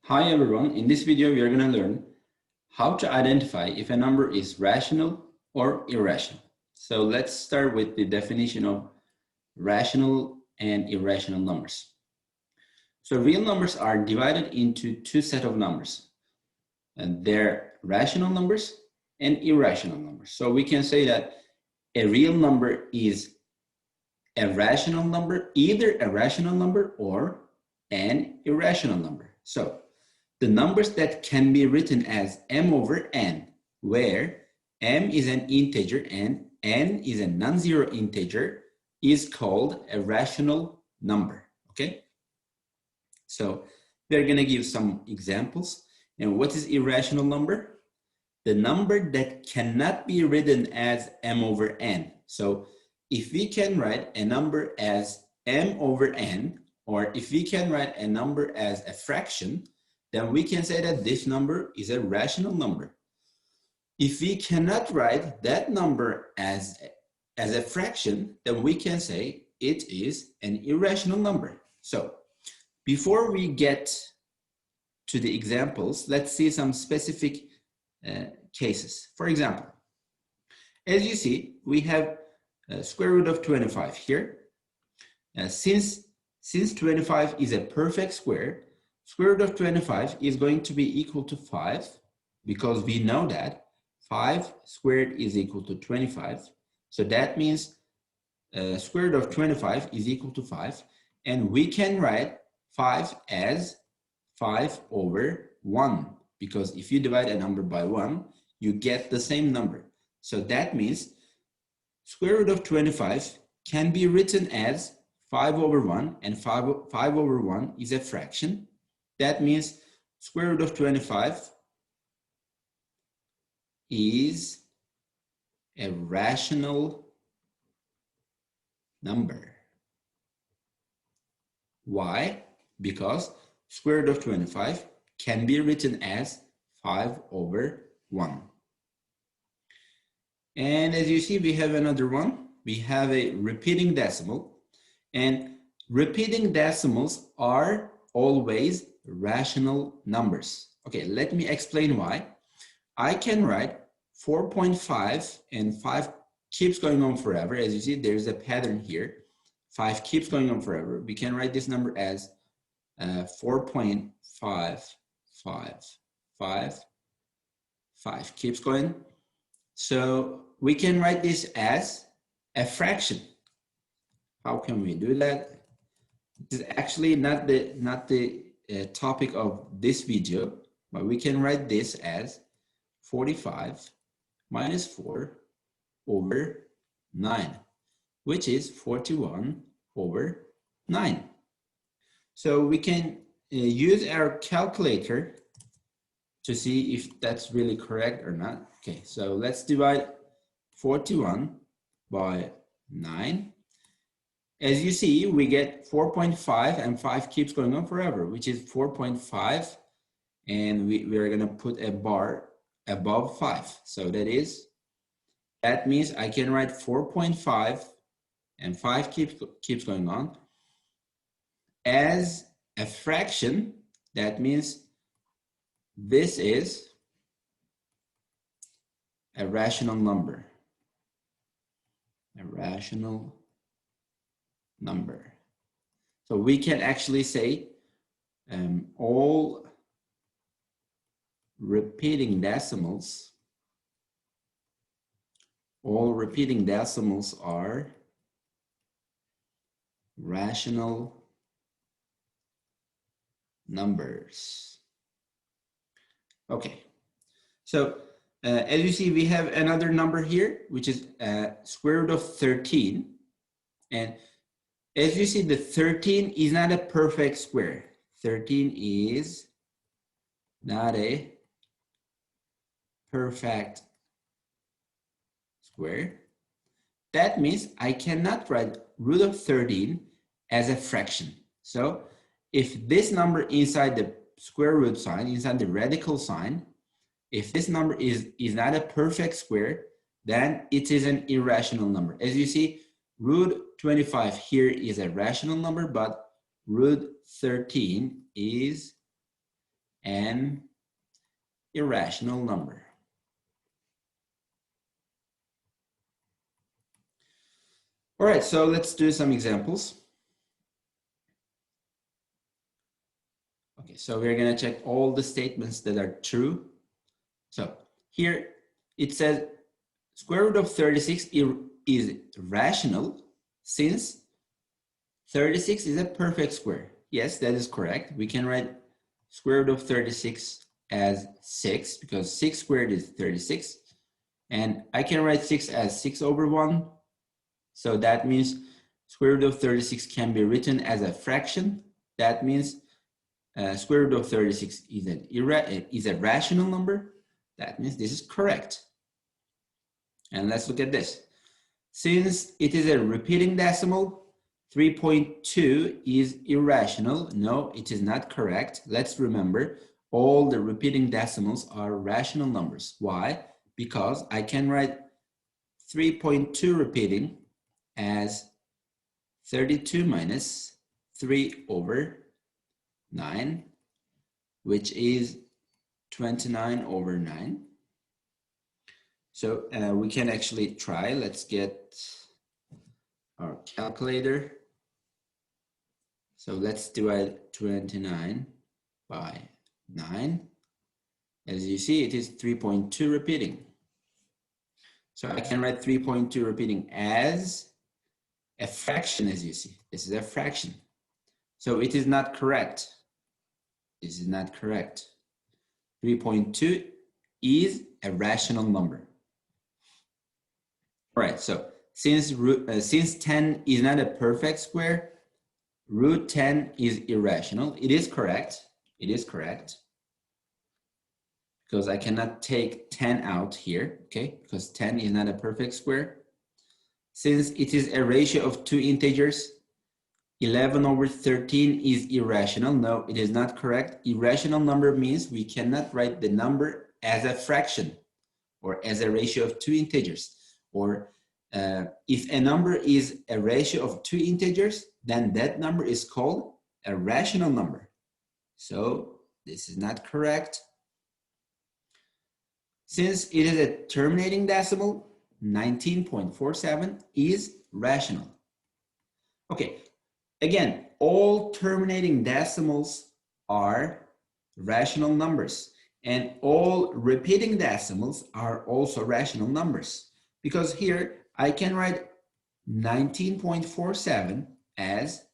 Hi everyone, in this video we are going to learn how to identify if a number is rational or irrational. So let's start with the definition of rational and irrational numbers. So real numbers are divided into two sets of numbers, and they're rational numbers and irrational numbers. So we can say that a real number is a rational number, either a rational number or an irrational number. So the numbers that can be written as m over n, where m is an integer and n is a non-zero integer, is called a rational number, okay? So we're going to give some examples. And what is irrational number? The number that cannot be written as m over n. So if we can write a number as m over n, or if we can write a number as a fraction, then we can say that this number is a rational number. If we cannot write that number as a fraction, then we can say it is an irrational number. So before we get to the examples, let's see some specific cases. For example, as you see, we have square root of 25 here. Since 25 is a perfect square, square root of 25 is going to be equal to 5, because we know that 5 squared is equal to 25. So that means square root of 25 is equal to 5. And we can write 5 as 5 over 1, because if you divide a number by 1, you get the same number. So that means square root of 25 can be written as 5 over 1, and 5 over 1 is a fraction. That means square root of 25 is a rational number. Why? Because square root of 25 can be written as 5 over 1. And as you see, we have another one. We have a repeating decimal, and repeating decimals are always rational numbers. Okay, let me explain why. I can write 4.5 and 5 keeps going on forever. As you see, there's a pattern here. 5 keeps going on forever. We can write this number as 4.555 keeps going. So we can write this as a fraction. How can we do that? This is actually not the topic of this video, but we can write this as 45 minus 4 over 9, which is 41 over 9. So we can use our calculator to see if that's really correct or not. Okay, so let's divide 41 by 9. As you see, we get 4.5 and 5 keeps going on forever, which is 4.5, and we're going to put a bar above 5. So that means I can write 4.5 and 5 keeps going on as a fraction. That means this is a rational number. A rational number. So we can actually say all repeating decimals are rational numbers. Okay, so as you see, we have another number here, which is square root of 13. And as you see, the 13 is not a perfect square. 13 is not a perfect square. That means I cannot write root of 13 as a fraction. So if this number inside the square root sign, inside the radical sign, if this number is not a perfect square, then it is an irrational number. As you see, root 25 here is a rational number, but root 13 is an irrational number. All right, so let's do some examples. Okay, so we're gonna check all the statements that are true. So here it says square root of 36 is rational since 36 is a perfect square. Yes, that is correct. We can write square root of 36 as 6 because 6 squared is 36. And I can write 6 as 6 over 1. So that means square root of 36 can be written as a fraction. That means square root of 36 is a rational number. That means this is correct. And let's look at this. Since it is a repeating decimal, 3.2 is irrational. No, it is not correct. Let's remember, all the repeating decimals are rational numbers. Why? Because I can write 3.2 repeating as 32 minus 3 over 9, which is 29 over 9. So we can actually try. Let's get our calculator. So let's divide 29 by 9. As you see, it is 3.2 repeating. So I can write 3.2 repeating as a fraction, as you see. This is a fraction. So it is not correct. This is not correct. 3.2 is a rational number. All right, so since 10 is not a perfect square, root 10 is irrational. It is correct. It is correct. Because I cannot take 10 out here, okay? Because 10 is not a perfect square. Since it is a ratio of two integers, 11 over 13 is irrational. No, it is not correct. Irrational number means we cannot write the number as a fraction or as a ratio of two integers. Or if a number is a ratio of two integers, then that number is called a rational number. So this is not correct. Since it is a terminating decimal, 19.47 is rational. Okay, again, all terminating decimals are rational numbers, and all repeating decimals are also rational numbers. Because here I can write 19.47 as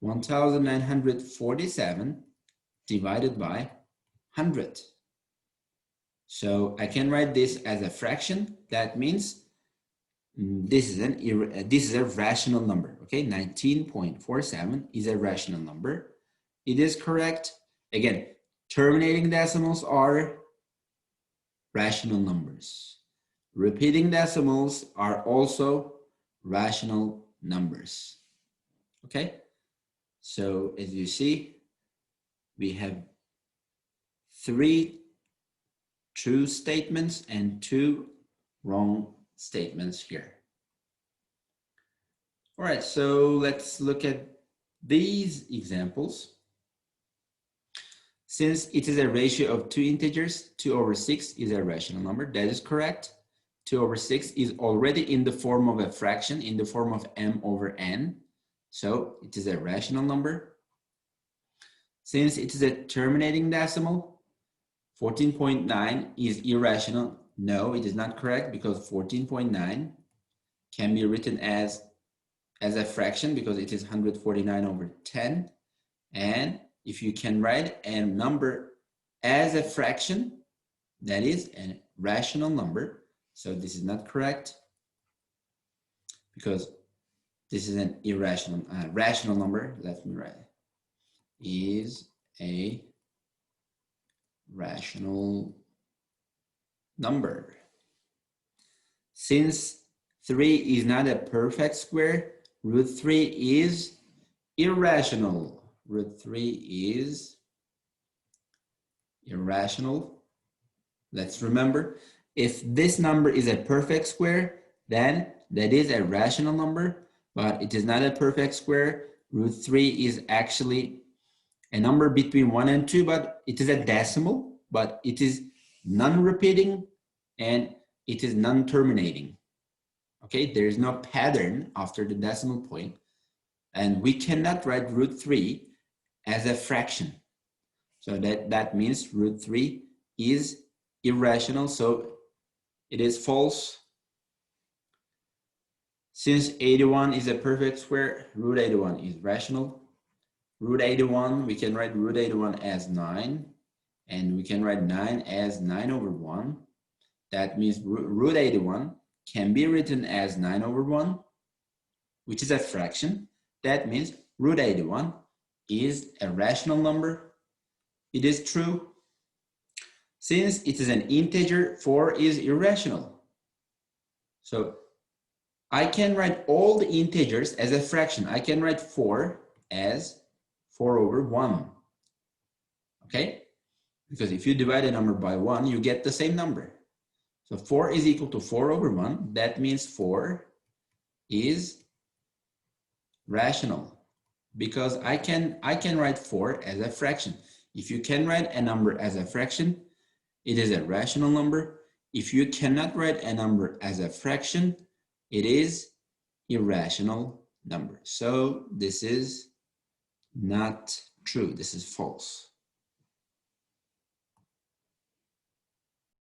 1947 divided by 100. So I can write this as a fraction. That means this is a rational number. Okay, 19.47 is a rational number. It is correct. Again, terminating decimals are rational numbers. Repeating decimals are also rational numbers. Okay, so as you see, we have 3 true statements and 2 wrong statements here. All right, so let's look at these examples. Since it is a ratio of two integers, 2 over 6 is a rational number. That is correct. 2 over 6 is already in the form of a fraction, in the form of m over n. So it is a rational number. Since it is a terminating decimal, 14.9 is irrational. No, it is not correct because 14.9 can be written as a fraction because it is 149 over 10. And if you can write a number as a fraction, that is a rational number. So this is not correct because this is an irrational, rational number. Let me write it. Is a rational number. Since 3 is not a perfect square, root 3 is irrational. Root 3 is irrational. Let's remember, if this number is a perfect square, then that is a rational number, but it is not a perfect square. Root 3 is actually a number between 1 and 2, but it is a decimal, but it is non-repeating and it is non-terminating. Okay, there is no pattern after the decimal point, and we cannot write root 3 as a fraction. So that means root 3 is irrational, so it is false. Since 81 is a perfect square, root 81 is rational. Root 81, we can write root 81 as 9, and we can write 9 as 9 over 1. That means root 81 can be written as 9 over 1, which is a fraction. That means root 81 is a rational number. It is true. Since it is an integer, 4 is irrational. So I can write all the integers as a fraction. I can write 4 as 4 over 1. Okay? Because if you divide a number by 1, you get the same number. So 4 is equal to 4 over 1. That means 4 is rational, because I can write 4 as a fraction. If you can write a number as a fraction, it is a rational number. If you cannot write a number as a fraction, it is irrational number. So this is not true. This is false.